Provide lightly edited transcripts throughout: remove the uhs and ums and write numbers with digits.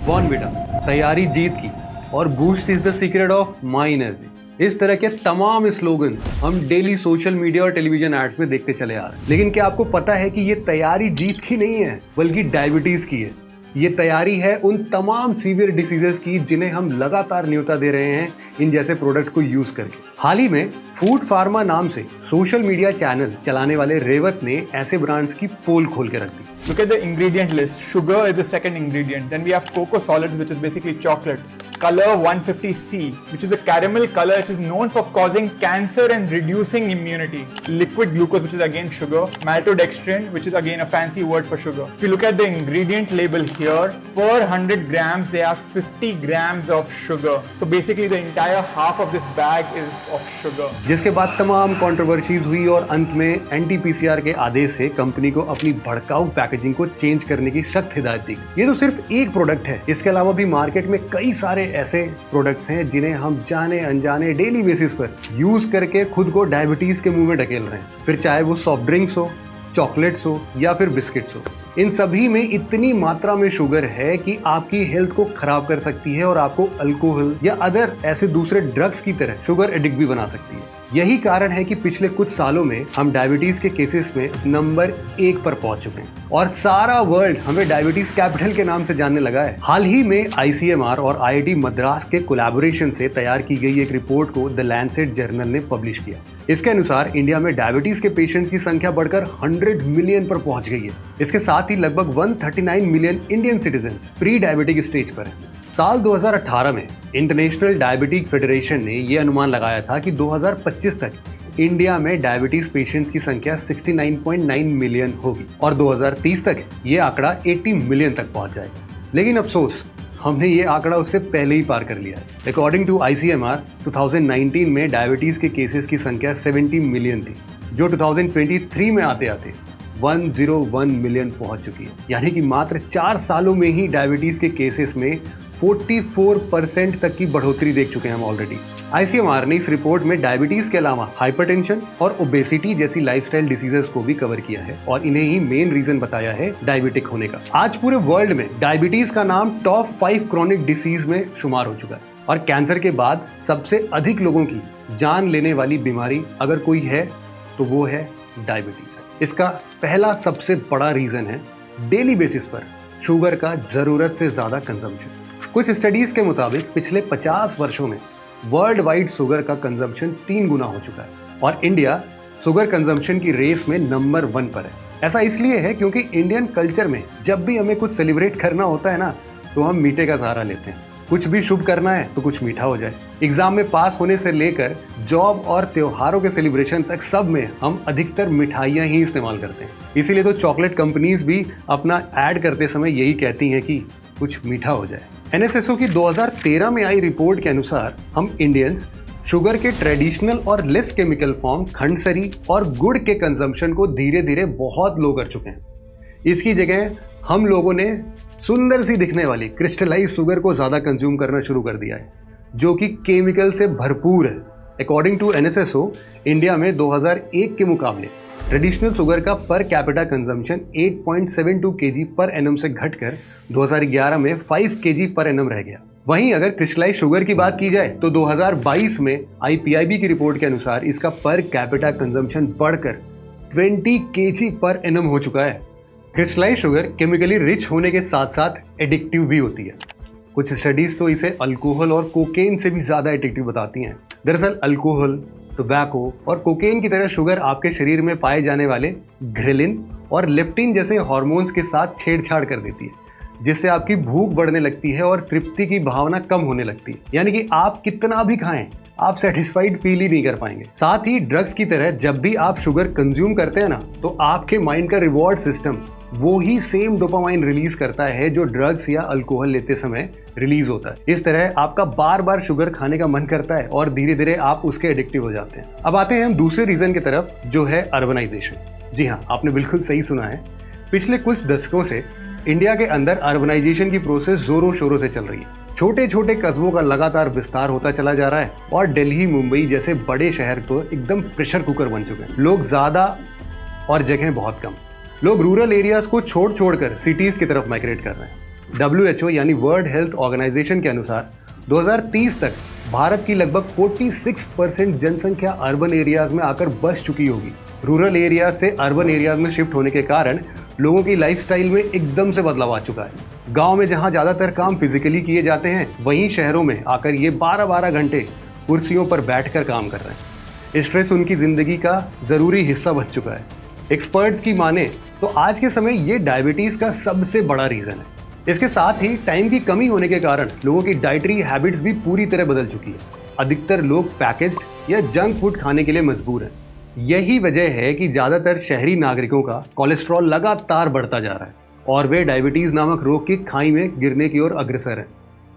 Bournvita, तैयारी जीत की, और boost is the secret of my energy. इस तरह के तमाम स्लोगन हम डेली सोशल मीडिया और टेलीविजन एड्स में देखते चले आ रहे हैं। लेकिन क्या आपको पता है कि ये तैयारी जीत की नहीं है, बल्कि डायबिटीज की है। ये तैयारी है उन तमाम सीवियर डिसीजेस की जिन्हें हम लगातार न्योता दे रहे हैं इन जैसे प्रोडक्ट को यूज करके। हाल ही में फूड फार्मा नाम से सोशल मीडिया चैनल चलाने वाले रेवत ने ऐसे ब्रांड्स की पोल खोल के रख दी। Look at the ingredient list. Sugar is the second ingredient. Then we have cocoa solids, which is basically chocolate. Color 150C, which is a caramel color, which is known for causing cancer and reducing immunity. Liquid glucose, which is again sugar. Maltodextrin, which is again a fancy word for sugar. If you look at the ingredient label here, per 100 grams, there are 50 grams of sugar. So basically the entire half of this bag is of sugar. जिसके बाद तमाम controversies हुई और अंत में NTPCR के आदेश से company को अपनी भड़काऊ पैकेजिंग को चेंज करने की सख्त हिदायत दी। ये तो सिर्फ एक प्रोडक्ट है, इसके अलावा भी मार्केट में कई सारे ऐसे प्रोडक्ट्स हैं जिन्हें हम जाने अनजाने डेली बेसिस पर यूज करके खुद को डायबिटीज के मुंह में ढकेल रहे हैं। फिर चाहे वो सॉफ्ट ड्रिंक्स हो, चॉकलेट्स हो या फिर बिस्किट्स हो, इन सभी में इतनी मात्रा में शुगर है कि आपकी हेल्थ को खराब कर सकती है और आपको अल्कोहल या अदर ऐसे दूसरे ड्रग्स की तरह शुगर एडिक्ट भी बना सकती है। यही कारण है कि पिछले कुछ सालों में हम डायबिटीज के केसेस में नंबर 1 पर पहुंच चुके हैं और सारा वर्ल्ड हमें डायबिटीज कैपिटल के नाम से जानने लगा है। हाल ही में ICMR और IIT मद्रास के कोलैबोरेशन से तैयार की गई एक रिपोर्ट को द लैंसेट जर्नल ने पब्लिश किया। इसके अनुसार इंडिया में डायबिटीज के पेशेंट की संख्या बढ़कर 100 मिलियन पर पहुंच गई है। इसके साथ ही लगभग 139 million Indian citizens pre diabetic stage पर हैं। साल 2018 में इंटरनेशनल डायबिटिक फेडरेशन ने यह अनुमान लगाया था कि 2025 तक इंडिया में डायबिटीज पेशेंट्स की संख्या 69.9 मिलियन होगी और 2030 तक ये आंकड़ा 80 मिलियन तक पहुंच जाएगा। लेकिन अफसोस, हमने ये आंकड़ा उससे पहले ही पार कर लिया है। अकॉर्डिंग टू ICMR, 2019 में डायबिटीज के केसेस की संख्या 70 मिलियन थी, जो 2023 में आते आते 101 मिलियन पहुंच चुकी है। यानी कि मात्र 4 सालों में ही डायबिटीज के केसेस में 44% तक की बढ़ोतरी देख चुके हैं हम ऑलरेडी। ICMR ने इस रिपोर्ट में डायबिटीज के अलावा हाइपरटेंशन और ओबेसिटी जैसी लाइफस्टाइल डिसीजेस को भी कवर किया है और इन्हें ही मेन रीजन बताया है डायबिटिक होने का। आज पूरे वर्ल्ड में डायबिटीज का नाम टॉप 5 क्रॉनिक डिसीज में शुमार हो चुका है और कैंसर के बाद सबसे अधिक लोगों की जान लेने वाली बीमारी अगर कोई है तो वो है डायबिटीज। इसका पहला सबसे बड़ा रीजन है डेली बेसिस पर शुगर का जरूरत से ज्यादा कंजम्पशन। कुछ स्टडीज के मुताबिक पिछले 50 वर्षों में वर्ल्ड वाइड शुगर का कंजम्पशन 3 गुना हो चुका है और इंडिया शुगर कंजम्पशन की रेस में नंबर 1 पर है। ऐसा इसलिए है क्योंकि इंडियन कल्चर में जब भी हमें कुछ सेलिब्रेट करना होता है ना, तो हम मीठे का सहारा लेते हैं। कुछ भी शुभ करना है तो कुछ मीठा हो जाए। एग्जाम में पास होने से लेकर जॉब और त्योहारों के सेलिब्रेशन तक सब में हम अधिकतर मिठाइयाँ ही इस्तेमाल करते हैं। इसीलिए तो चॉकलेट कंपनीज भी अपना ऐड करते समय यही कहती हैं कि कुछ मीठा हो जाए। NSSO की 2013 में आई रिपोर्ट के अनुसार हम इंडियंस शुगर के ट्रेडिशनल और लेस केमिकल फॉर्म खंडसरी और गुड़ के कंजम्पशन को धीरे धीरे बहुत लो कर चुके हैं। इसकी जगह हम लोगों ने सुंदर सी दिखने वाली क्रिस्टलाइज शुगर को ज़्यादा कंज्यूम करना शुरू कर दिया है, जो कि केमिकल से भरपूर है। अकॉर्डिंग टू NSSO, इंडिया में 2001 के मुकाबले ट्रेडिशनल शुगर का per capita consumption 8.72 kg per annum से घटकर 2011 में 5 kg पर एनम रह गया। वहीं अगर क्रिस्टलाइज शुगर की बात की जाए तो 2022 में IPIB की रिपोर्ट के अनुसार इसका पर कैपिटा कंजम्पशन बढ़कर 20 kg पर एनम हो चुका है। क्रिस्टलाइज शुगर केमिकली रिच होने के साथ साथ एडिक्टिव भी होती है। कुछ स्टडीज तो इसे अल्कोहल और कोकेन से भी ज्यादा एडिक्टिव बताती हैं। दरअसल अल्कोहल, टोबैको और कोकेन की तरह शुगर आपके शरीर में पाए जाने वाले ग्रेलिन और लेप्टिन जैसे हार्मोन्स के साथ छेड़छाड़ कर देती है, जिससे आपकी भूख बढ़ने लगती है और तृप्ति की भावना कम होने लगती है। यानी कि आप कितना भी खाएं, आप सेटिस्फाइड फील ही नहीं कर पाएंगे। साथ ही ड्रग्स की तरह जब भी आप शुगर कंज्यूम करते हैं ना, तो आपके माइंड का रिवॉर्ड सिस्टम वो ही सेम डोपामाइन रिलीज करता है जो ड्रग्स या अल्कोहल लेते समय रिलीज होता है। इस तरह आपका बार बार शुगर खाने का मन करता है और धीरे धीरे आप उसके एडिक्टिव हो जाते हैं। अब आते हैं हम दूसरे रीजन की तरफ, जो है अर्बनाइजेशन। जी हाँ, आपने बिल्कुल सही सुना है। पिछले कुछ दशकों से इंडिया के अंदर अर्बनाइजेशन की प्रोसेस जोरों शोरों से चल रही है। छोटे छोटे कस्बों का लगातार विस्तार होता चला जा रहा है और दिल्ली, मुंबई जैसे बड़े शहर तो एकदम प्रेशर कुकर बन चुके हैं। लोग ज्यादा और जगह बहुत कम। लोग रूरल एरियाज को छोड़कर सिटीज की तरफ माइग्रेट कर रहे हैं। WHO यानी वर्ल्ड हेल्थ ऑर्गेनाइजेशन के अनुसार 2030 तक भारत की लगभग 46% जनसंख्या अर्बन एरियाज में आकर बस चुकी होगी। रूरल एरिया से अर्बन एरियाज में शिफ्ट होने के कारण लोगों की लाइफस्टाइल में एकदम से बदलाव आ चुका है। गांव में जहां ज्यादातर काम फिजिकली किए जाते हैं, वहीं शहरों में आकर ये 12-12 घंटे कुर्सियों पर बैठकर काम कर रहे हैं। स्ट्रेस उनकी जिंदगी का जरूरी हिस्सा बन चुका है। एक्सपर्ट्स की माने तो आज के समय ये डायबिटीज का सबसे बड़ा रीजन है। इसके साथ ही टाइम की कमी होने के कारण लोगों की डाइटरी हैबिट्स भी पूरी तरह बदल चुकी है। अधिकतर लोग पैकेज्ड या जंक फूड खाने के लिए मजबूर हैं। यही वजह है कि ज्यादातर शहरी नागरिकों का कोलेस्ट्रॉल लगातार बढ़ता जा रहा है और वे डायबिटीज नामक रोग की खाई में गिरने की ओर अग्रसर हैं।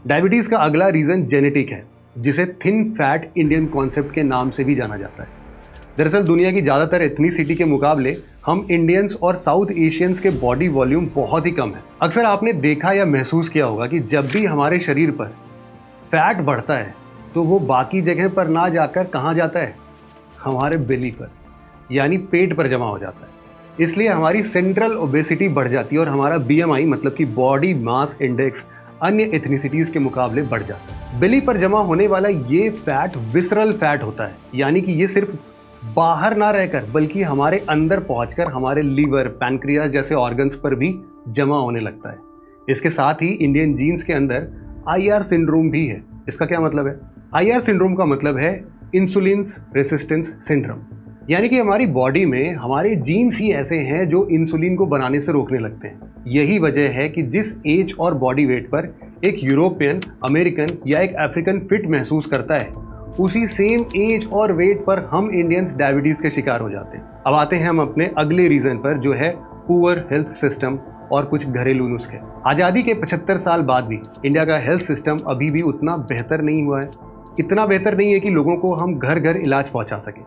डायबिटीज का अगला रीजन जेनेटिक है, जिसे थिन फैट इंडियन कॉन्सेप्ट के नाम से भी जाना जाता है। दरअसल दुनिया की ज्यादातर एथनिसिटी के मुकाबले हम इंडियंस और साउथ एशियंस के बॉडी वॉल्यूम बहुत ही कम है। अक्सर आपने देखा या महसूस किया होगा कि जब भी हमारे शरीर पर फैट बढ़ता है तो वो बाकी जगह पर ना जाकर कहाँ जाता है, हमारे बेली पर यानी पेट पर जमा हो जाता है। इसलिए हमारी सेंट्रल ओबेसिटी बढ़ जाती है और हमारा BMI मतलब कि बॉडी मास इंडेक्स अन्य एथनिसिटीज के मुकाबले बढ़ जाता है। बेली पर जमा होने वाला ये फैट विसरल फैट होता है, यानी कि ये सिर्फ बाहर ना रहकर बल्कि हमारे अंदर पहुंचकर हमारे लीवर, पैनक्रियाज जैसे ऑर्गन्स पर भी जमा होने लगता है। इसके साथ ही इंडियन जीन्स के अंदर IR सिंड्रोम भी है। इसका क्या मतलब है? IR सिंड्रोम का मतलब है इंसुलिन रेसिस्टेंस सिंड्रोम, यानी कि हमारी बॉडी में हमारे जीन्स ही ऐसे हैं जो इंसुलिन को बनाने से रोकने लगते हैं। यही वजह है कि जिस एज और बॉडी वेट पर एक यूरोपियन, अमेरिकन या एक अफ्रीकन फिट महसूस करता है, उसी सेम एज और वेट पर हम इंडियंस डायबिटीज के शिकार हो जाते हैं। अब आते हैं हम अपने अगले रीजन पर, जो है पुअर हेल्थ सिस्टम और कुछ घरेलू नुस्खे। आज़ादी के 75 साल बाद भी इंडिया का हेल्थ सिस्टम अभी भी उतना बेहतर नहीं हुआ है। इतना बेहतर नहीं है कि लोगों को हम घर घर इलाज पहुंचा सकें।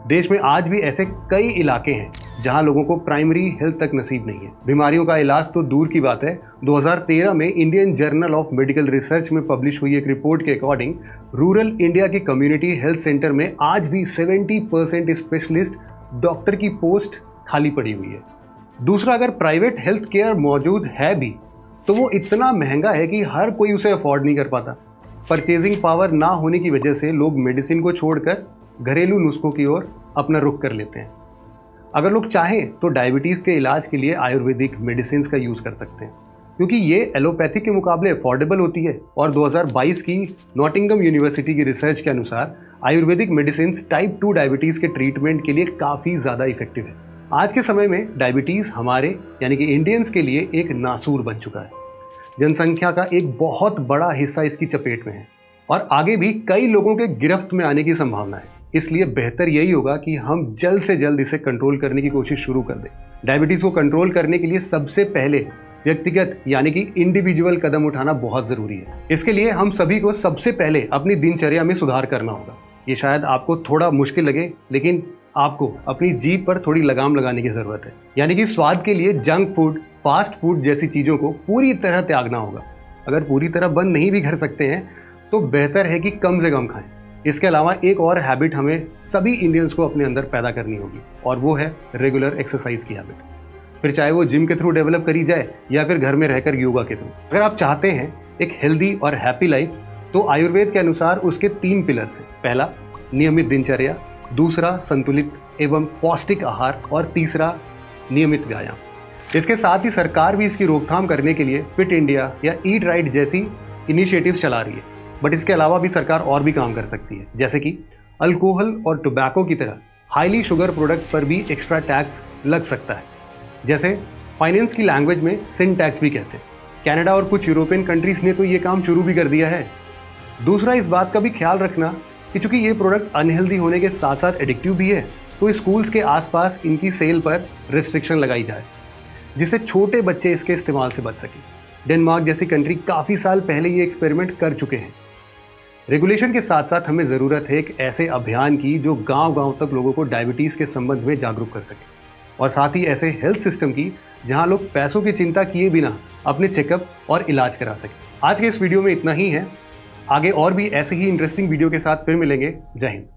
देश में आज भी ऐसे कई इलाके हैं जहां लोगों को प्राइमरी हेल्थ तक नसीब नहीं है। बीमारियों का इलाज तो दूर की बात है। 2013 में Indian journal of medical research में पब्लिश हुई एक रिपोर्ट के अकॉर्डिंग रूरल इंडिया के कम्युनिटी हेल्थ सेंटर में आज भी 70% स्पेशलिस्ट डॉक्टर की पोस्ट खाली पड़ी हुई है। दूसरा, अगर प्राइवेट हेल्थ केयर मौजूद है भी तो वो इतना महंगा है कि हर कोई उसे अफोर्ड नहीं कर पाता। परचेजिंग पावर ना होने की वजह से लोग मेडिसिन को छोड़कर घरेलू नुस्खों की ओर अपना रुख कर लेते हैं। अगर लोग चाहें तो डायबिटीज़ के इलाज के लिए आयुर्वेदिक मेडिसिन का यूज़ कर सकते हैं, क्योंकि ये एलोपैथिक के मुकाबले अफोर्डेबल होती है। और 2022 की नॉटिंगम यूनिवर्सिटी की रिसर्च के अनुसार आयुर्वेदिक मेडिसिन टाइप 2 डायबिटीज़ के ट्रीटमेंट के लिए काफ़ी ज़्यादा इफेक्टिव है। आज के समय में डायबिटीज़ हमारे यानी कि इंडियंस के लिए एक नासूर बन चुका है। जनसंख्या का एक बहुत बड़ा हिस्सा इसकी चपेट में है और आगे भी कई लोगों के गिरफ्त में आने की संभावना है। इसलिए बेहतर यही होगा कि हम जल्द से जल्द इसे कंट्रोल करने की कोशिश शुरू कर दें। डायबिटीज़ को कंट्रोल करने के लिए सबसे पहले व्यक्तिगत यानी कि इंडिविजुअल कदम उठाना बहुत ज़रूरी है। इसके लिए हम सभी को सबसे पहले अपनी दिनचर्या में सुधार करना होगा। ये शायद आपको थोड़ा मुश्किल लगे, लेकिन आपको अपनी जीभ पर थोड़ी लगाम लगाने की ज़रूरत है। यानी कि स्वाद के लिए जंक फूड, फास्ट फूड जैसी चीज़ों को पूरी तरह त्यागना होगा। अगर पूरी तरह बंद नहीं भी कर सकते हैं तो बेहतर है कि कम से कम खाएं। इसके अलावा एक और हैबिट हमें सभी इंडियंस को अपने अंदर पैदा करनी होगी और वो है रेगुलर एक्सरसाइज की हैबिट। फिर चाहे वो जिम के थ्रू डेवलप करी जाए या फिर घर में रहकर योगा के थ्रू। अगर आप चाहते हैं एक हेल्दी और हैप्पी लाइफ तो आयुर्वेद के अनुसार उसके 3 पिलर्स हैं। पहला, नियमित दिनचर्या। दूसरा, संतुलित एवं पौष्टिक आहार। और तीसरा, नियमित व्यायाम। इसके साथ ही सरकार भी इसकी रोकथाम करने के लिए फिट इंडिया या ईट राइट जैसी इनिशिएटिव चला रही है। बट इसके अलावा भी सरकार और भी काम कर सकती है, जैसे कि अल्कोहल और टोबैको की तरह हाईली शुगर प्रोडक्ट पर भी एक्स्ट्रा टैक्स लग सकता है, जैसे फाइनेंस की लैंग्वेज में सिन टैक्स भी कहते हैं। कनाडा और कुछ यूरोपियन कंट्रीज ने तो ये काम शुरू भी कर दिया है। दूसरा, इस बात का भी ख्याल रखना कि चूंकि ये प्रोडक्ट अनहेल्दी होने के साथ साथ एडिक्टिव भी है, तो स्कूल्स के आसपास इनकी सेल पर रिस्ट्रिक्शन लगाई जाए, जिससे छोटे बच्चे इसके इस्तेमाल से बच सकें। डेनमार्क जैसी कंट्री काफ़ी साल पहले ये एक्सपेरिमेंट कर चुके हैं। रेगुलेशन के साथ साथ हमें ज़रूरत है एक ऐसे अभियान की जो गांव-गांव तक लोगों को डायबिटीज़ के संबंध में जागरूक कर सके, और साथ ही ऐसे हेल्थ सिस्टम की जहां लोग पैसों की चिंता किए बिना अपने चेकअप और इलाज करा सकें। आज के इस वीडियो में इतना ही है। आगे और भी ऐसे ही इंटरेस्टिंग वीडियो के साथ फिर मिलेंगे। जय हिंद।